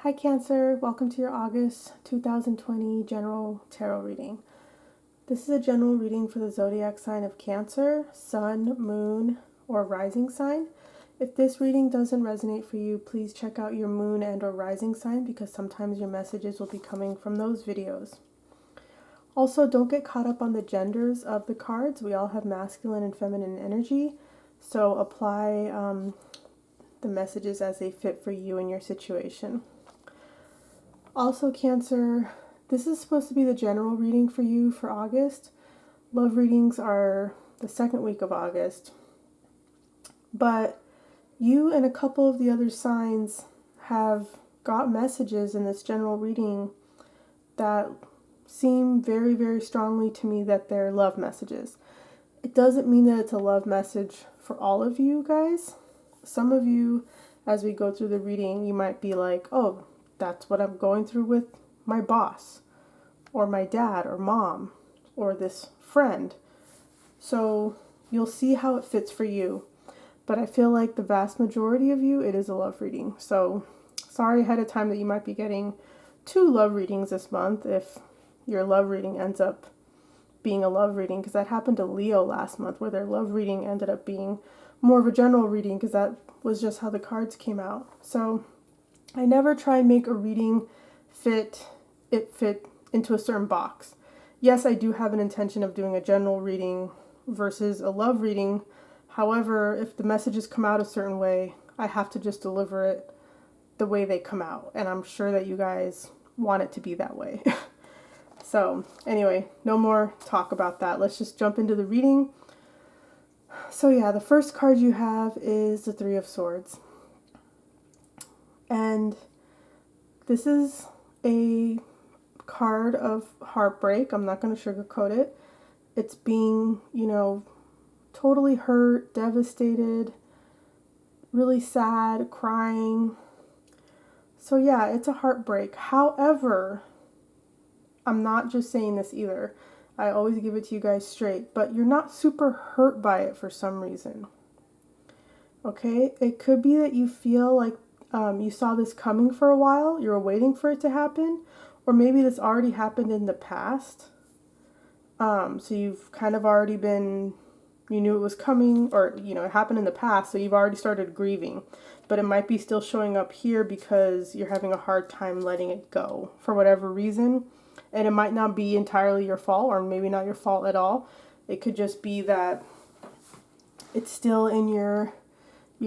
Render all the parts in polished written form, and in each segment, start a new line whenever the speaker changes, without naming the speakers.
Hi Cancer, welcome to your August 2020 general tarot reading. This is a general reading for the zodiac sign of Cancer, Sun, Moon, or Rising sign. If this reading doesn't resonate for you, please check out your Moon and or Rising sign because sometimes your messages will be coming from those videos. Also, don't get caught up on the genders of the cards. We all have masculine and feminine energy, so apply the messages as they fit for you and your situation. Also, Cancer, this is supposed to be the general reading for you for August. Love readings are the second week of August. But you and a couple of the other signs have got messages in this general reading that seem very, very strongly to me that they're love messages. It doesn't mean that it's a love message for all of you guys. Some of you, as we go through the reading, you might be like, oh, that's what I'm going through with my boss, or my dad, or mom, or this friend. So you'll see how it fits for you. But I feel like the vast majority of you, it is a love reading. So sorry ahead of time that you might be getting 2 love readings this month if your love reading ends up being a love reading, because that happened to Leo last month where their love reading ended up being more of a general reading because that was just how the cards came out. So I never try and make a reading fit into a certain box. Yes, I do have an intention of doing a general reading versus a love reading. However, if the messages come out a certain way, I have to just deliver it the way they come out. And I'm sure that you guys want it to be that way. So anyway, no more talk about that. Let's just jump into the reading. So yeah, the first card you have is the Three of Swords. And this is a card of heartbreak. I'm not going to sugarcoat it. It's being, totally hurt, devastated, really sad, crying. So yeah, it's a heartbreak. However, I'm not just saying this either. I always give it to you guys straight, but you're not super hurt by it for some reason. Okay? It could be that you feel like you saw this coming for a while, you were waiting for it to happen, or maybe this already happened in the past. So you've kind of already you knew it was coming, or, it happened in the past, so you've already started grieving. But it might be still showing up here because you're having a hard time letting it go for whatever reason. And it might not be entirely your fault, or maybe not your fault at all. It could just be that it's still in your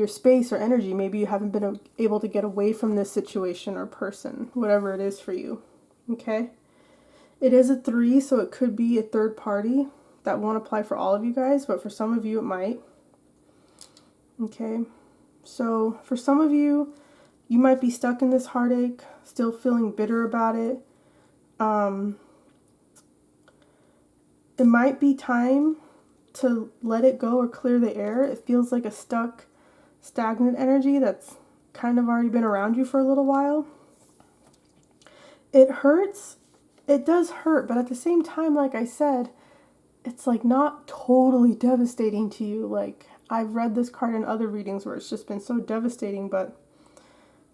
space or energy. Maybe you haven't been able to get away from this situation or person, whatever it is for you. Okay? It is a 3, so it could be a third party. That won't apply for all of you guys, but for some of you it might. Okay? So for some of you, you might be stuck in this heartache, still feeling bitter about it. It might be time to let it go or clear the air. It feels like a stuck, stagnant energy that's kind of already been around you for a little while. It hurts. It does hurt, but at the same time, like I said, it's like not totally devastating to you. Like I've read this card in other readings where it's just been so devastating, but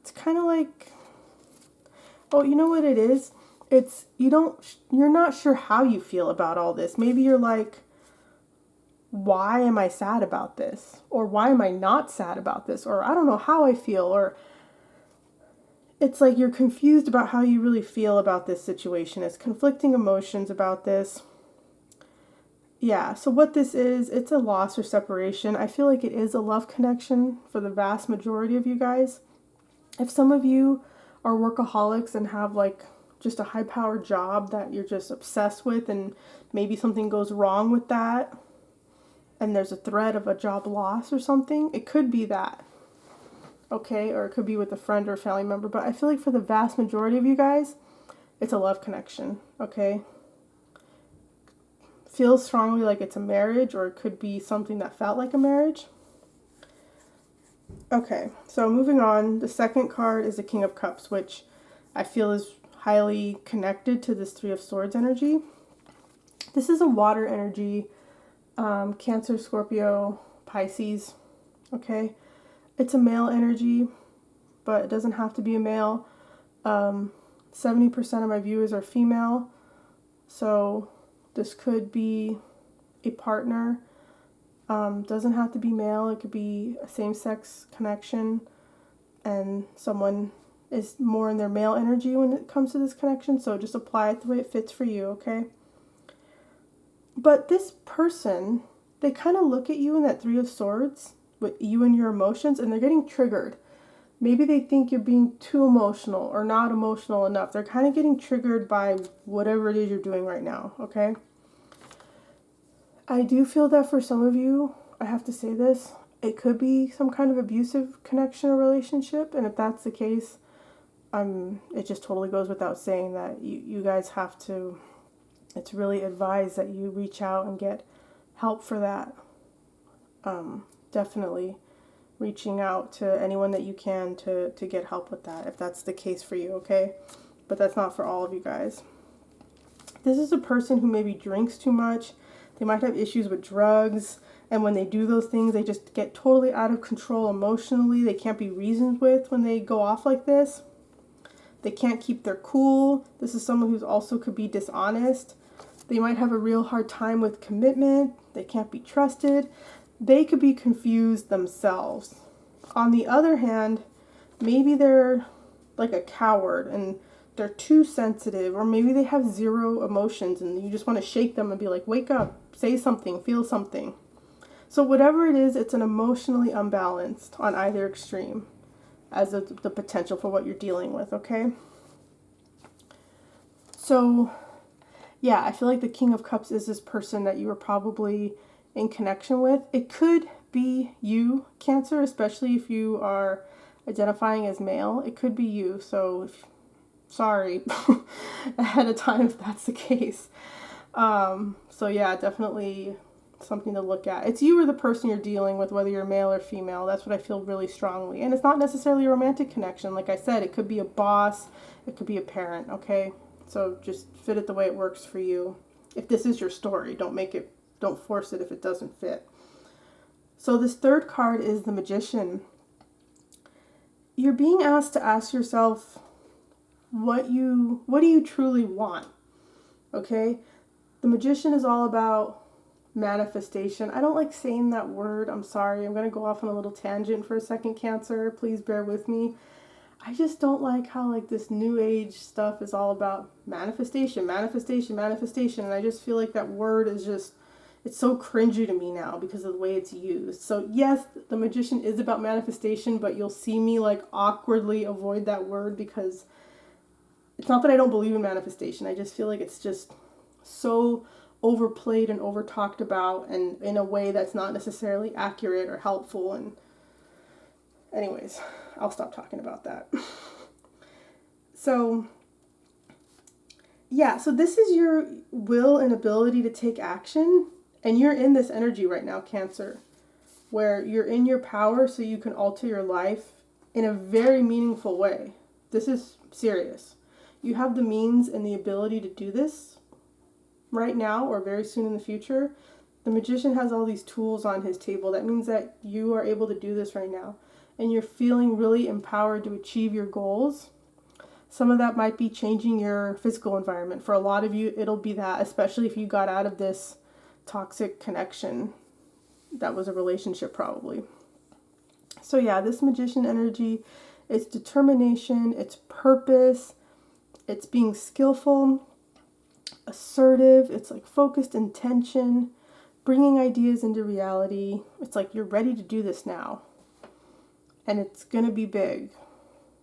it's kind of like, oh, you know what it is? It's, you're not sure how you feel about all this. Maybe you're like, why am I sad about this? Or why am I not sad about this? Or I don't know how I feel. Or it's like you're confused about how you really feel about this situation. It's conflicting emotions about this. Yeah, so what this is, it's a loss or separation. I feel like it is a love connection for the vast majority of you guys. If some of you are workaholics and have like just a high-powered job that you're just obsessed with, and maybe something goes wrong with that and there's a threat of a job loss or something, it could be that. Okay, or it could be with a friend or a family member, but I feel like for the vast majority of you guys, it's a love connection. Okay, feels strongly like it's a marriage, or it could be something that felt like a marriage. Okay, so moving on, the second card is the King of Cups, which I feel is highly connected to this Three of Swords energy. This is a water energy, Cancer, Scorpio, Pisces. Okay, it's a male energy, but it doesn't have to be a male. 70% of my viewers are female, so this could be a partner. Doesn't have to be male, it could be a same-sex connection, and someone is more in their male energy when it comes to this connection, so just apply it the way it fits for you, okay? But this person, they kind of look at you in that Three of Swords, with you and your emotions, and they're getting triggered. Maybe they think you're being too emotional or not emotional enough. They're kind of getting triggered by whatever it is you're doing right now, okay? I do feel that for some of you, I have to say this, it could be some kind of abusive connection or relationship, and if that's the case, it just totally goes without saying that you guys have to, it's really advised that you reach out and get help for that. Definitely reaching out to anyone that you can to get help with that, if that's the case for you, okay? But that's not for all of you guys. This is a person who maybe drinks too much. They might have issues with drugs, and when they do those things, they just get totally out of control emotionally. They can't be reasoned with when they go off like this. They can't keep their cool. This is someone who's also could be dishonest. They might have a real hard time with commitment. They can't be trusted. They could be confused themselves. On the other hand, maybe they're like a coward and they're too sensitive, or maybe they have zero emotions and you just want to shake them and be like, wake up, say something, feel something. So whatever it is, it's an emotionally unbalanced on either extreme as the potential for what you're dealing with, okay? So yeah, I feel like the King of Cups is this person that you are probably in connection with. It could be you, Cancer, especially if you are identifying as male. It could be you, so sorry ahead of time if that's the case. So yeah, definitely something to look at. It's you or the person you're dealing with, whether you're male or female. That's what I feel really strongly. And it's not necessarily a romantic connection. Like I said, it could be a boss, it could be a parent, okay? So just fit it the way it works for you. If this is your story, don't force it if it doesn't fit. So this third card is the Magician. You're being asked to ask yourself what do you truly want? Okay? The Magician is all about manifestation. I don't like saying that word. I'm sorry. I'm going to go off on a little tangent for a second, Cancer. Please bear with me. I just don't like how like this new age stuff is all about manifestation, manifestation, manifestation. And I just feel like that word is just, it's so cringy to me now because of the way it's used. So yes, the Magician is about manifestation, but you'll see me like awkwardly avoid that word because it's not that I don't believe in manifestation. I just feel like it's just so overplayed and over talked about and in a way that's not necessarily accurate or helpful. And anyways, I'll stop talking about that. So yeah, so this is your will and ability to take action, and you're in this energy right now, Cancer, where you're in your power so you can alter your life in a very meaningful way. This is serious. You have the means and the ability to do this right now or very soon in the future. The Magician has all these tools on his table. That means that you are able to do this right now. And you're feeling really empowered to achieve your goals. Some of that might be changing your physical environment. For a lot of you, it'll be that, especially if you got out of this toxic connection. That was a relationship probably. So yeah, this Magician energy, it's determination, it's purpose, it's being skillful, assertive, it's like focused intention, bringing ideas into reality. It's like you're ready to do this now. And it's going to be big.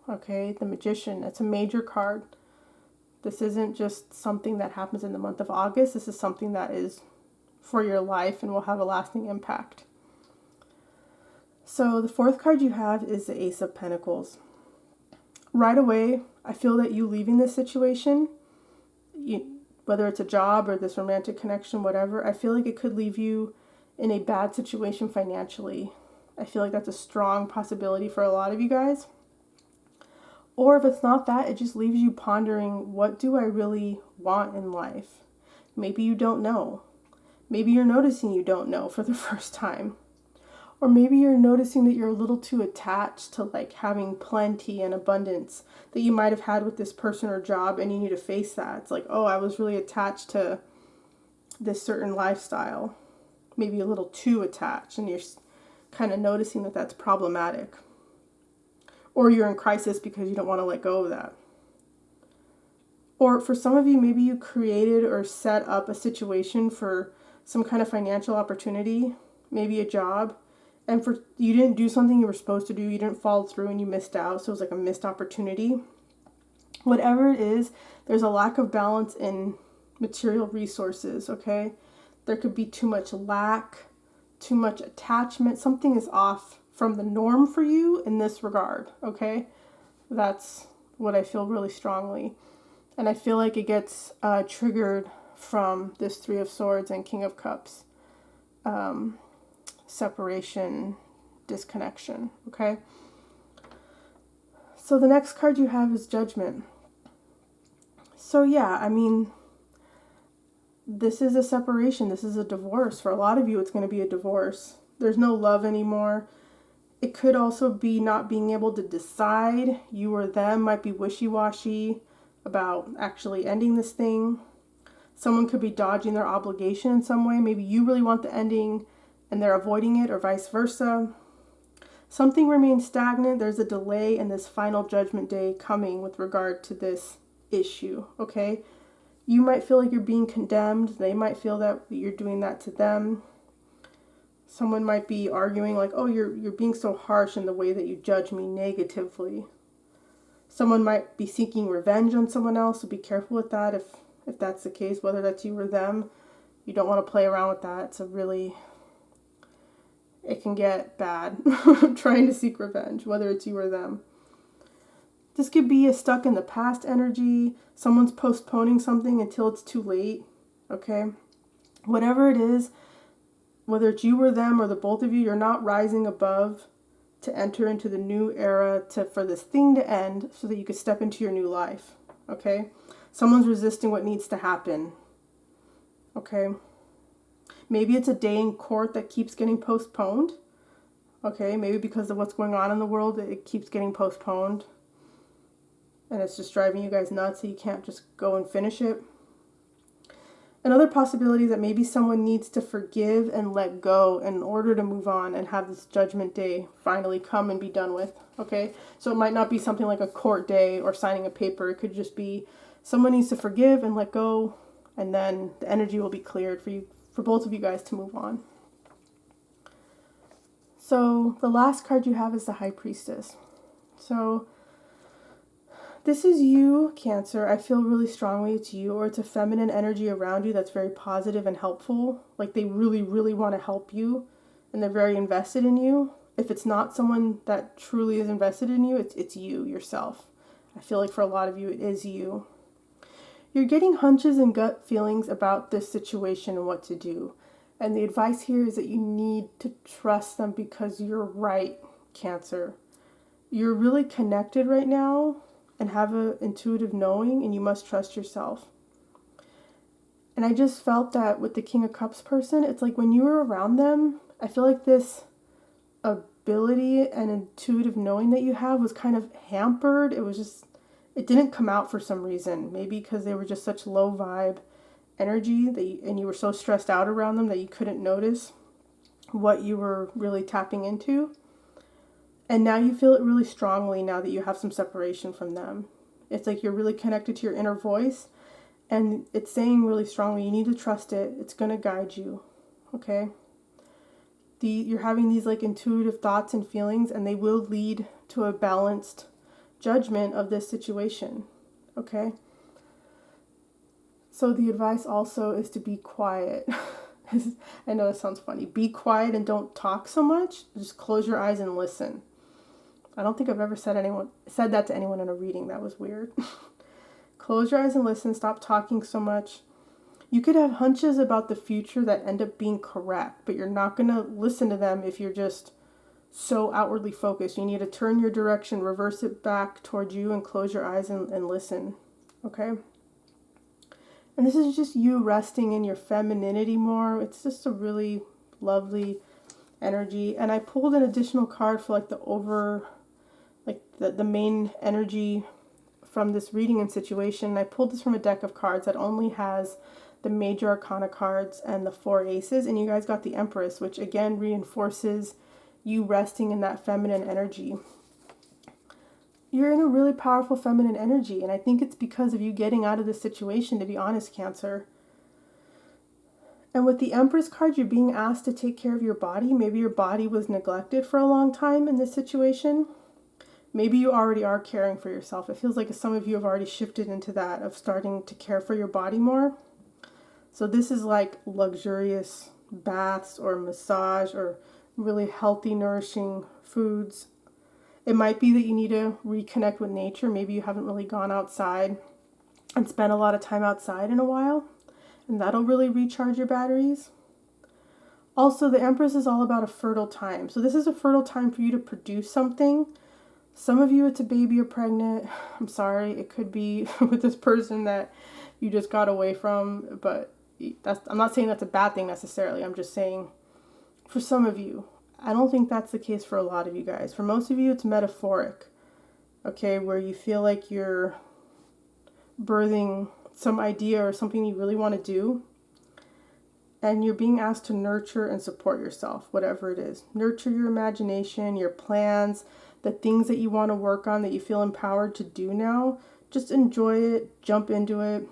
Okay, the Magician, it's a major card. This isn't just something that happens in the month of August. This is something that is for your life and will have a lasting impact. So the fourth card you have is the Ace of Pentacles. Right away, I feel that you leaving this situation, whether it's a job or this romantic connection, whatever, I feel like it could leave you in a bad situation financially. I feel like that's a strong possibility for a lot of you guys. Or if it's not that, it just leaves you pondering, what do I really want in life? Maybe you don't know. Maybe you're noticing you don't know for the first time. Or maybe you're noticing that you're a little too attached to like having plenty and abundance that you might have had with this person or job, and you need to face that. It's like, oh, I was really attached to this certain lifestyle, maybe a little too attached, and you're kind of noticing that that's problematic. Or you're in crisis because you don't want to let go of that. Or for some of you, maybe you created or set up a situation for some kind of financial opportunity, maybe a job, and you didn't do something you were supposed to do, you didn't follow through and you missed out, so it was like a missed opportunity. Whatever it is, there's a lack of balance in material resources, okay? There could be too much lack, too much attachment. Something is off from the norm for you in this regard, okay? That's what I feel really strongly. And I feel like it gets triggered from this Three of Swords and King of Cups. Separation, disconnection, okay? So the next card you have is Judgment. So yeah, I mean, this is a separation. This is a divorce. For a lot of you, it's going to be a divorce. There's no love anymore. It could also be not being able to decide. You or them might be wishy-washy about actually ending this thing. Someone could be dodging their obligation in some way. Maybe you really want the ending and they're avoiding it, or vice versa. Something remains stagnant. There's a delay in this final judgment day coming with regard to this issue, okay? You might feel like you're being condemned. They might feel that you're doing that to them. Someone might be arguing like, oh, you're being so harsh in the way that you judge me negatively. Someone might be seeking revenge on someone else, so be careful with that if that's the case, whether that's you or them. You don't want to play around with that. It can get bad trying to seek revenge, whether it's you or them. This could be a stuck in the past energy. Someone's postponing something until it's too late, okay? Whatever it is, whether it's you or them or the both of you, you're not rising above to enter into the new era for this thing to end so that you could step into your new life, okay? Someone's resisting what needs to happen, okay? Maybe it's a day in court that keeps getting postponed, okay? Maybe because of what's going on in the world, it keeps getting postponed. And it's just driving you guys nuts, so you can't just go and finish it. Another possibility that maybe someone needs to forgive and let go in order to move on and have this judgment day finally come and be done with, okay? So it might not be something like a court day or signing a paper. It could just be someone needs to forgive and let go, and then the energy will be cleared for both of you guys to move on. So the last card you have is the High Priestess. So this is you, Cancer. I feel really strongly it's you, or it's a feminine energy around you that's very positive and helpful. Like they really, really want to help you and they're very invested in you. If it's not someone that truly is invested in you, it's you, yourself. I feel like for a lot of you, it is you. You're getting hunches and gut feelings about this situation and what to do. And the advice here is that you need to trust them because you're right, Cancer. You're really connected right now and have an intuitive knowing, and you must trust yourself. And I just felt that with the King of Cups person, it's like when you were around them, I feel like this ability and intuitive knowing that you have was kind of hampered. It didn't come out for some reason. Maybe because they were just such low vibe energy and you were so stressed out around them that you couldn't notice what you were really tapping into. And now you feel it really strongly now that you have some separation from them. It's like you're really connected to your inner voice, and it's saying really strongly, you need to trust it. It's going to guide you, okay? You're having these like intuitive thoughts and feelings, and they will lead to a balanced judgment of this situation, okay? So the advice also is to be quiet. I know that sounds funny. Be quiet and don't talk so much. Just close your eyes and listen. I don't think I've ever said that to anyone in a reading. That was weird. Close your eyes and listen. Stop talking so much. You could have hunches about the future that end up being correct, but you're not going to listen to them if you're just so outwardly focused. You need to turn your direction, reverse it back towards you, and close your eyes and listen. Okay? And this is just you resting in your femininity more. It's just a really lovely energy. And I pulled an additional card for like the main energy from this reading and situation. I pulled this from a deck of cards that only has the major arcana cards and the 4 aces, and you guys got the Empress, which again reinforces you resting in that feminine energy. You're in a really powerful feminine energy, and I think it's because of you getting out of this situation, to be honest, Cancer. And with the Empress card, you're being asked to take care of your body. Maybe your body was neglected for a long time in this situation. Maybe you already are caring for yourself. It feels like some of you have already shifted into that, of starting to care for your body more. So this is like luxurious baths or massage or really healthy, nourishing foods. It might be that you need to reconnect with nature. Maybe you haven't really gone outside and spent a lot of time outside in a while, and that'll really recharge your batteries. Also, the Empress is all about a fertile time. So this is a fertile time for you to produce something. Some of you, it's a baby or pregnant. I'm sorry, it could be with this person that you just got away from, but I'm not saying that's a bad thing necessarily. I'm just saying for some of you, I don't think that's the case for a lot of you guys. For most of you, it's metaphoric, okay, where you feel like you're birthing some idea or something you really want to do, and you're being asked to nurture and support yourself, whatever it is. Nurture your imagination, your plans, the things that you want to work on that you feel empowered to do now. Just enjoy it, jump into it,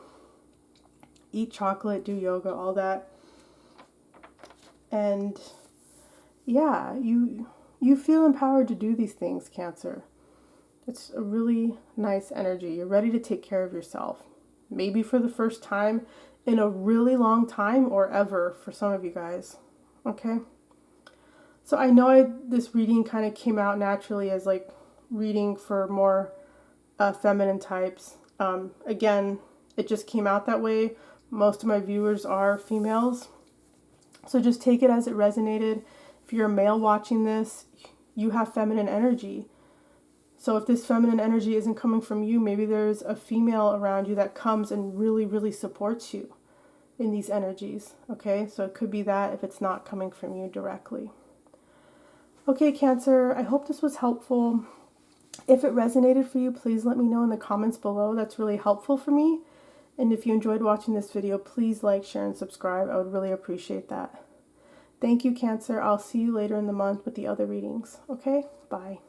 eat chocolate, do yoga, all that. And yeah, you feel empowered to do these things, Cancer. It's a really nice energy. You're ready to take care of yourself. Maybe for the first time in a really long time, or ever for some of you guys. Okay? So I know this reading kind of came out naturally as like reading for more feminine types. Again, it just came out that way. Most of my viewers are females. So just take it as it resonated. If you're a male watching this, you have feminine energy. So if this feminine energy isn't coming from you, maybe there's a female around you that comes and really, really supports you in these energies. Okay, so it could be that if it's not coming from you directly. Okay, Cancer, I hope this was helpful. If it resonated for you, please let me know in the comments below. That's really helpful for me. And if you enjoyed watching this video, please like, share, and subscribe. I would really appreciate that. Thank you, Cancer. I'll see you later in the month with the other readings. Okay, bye.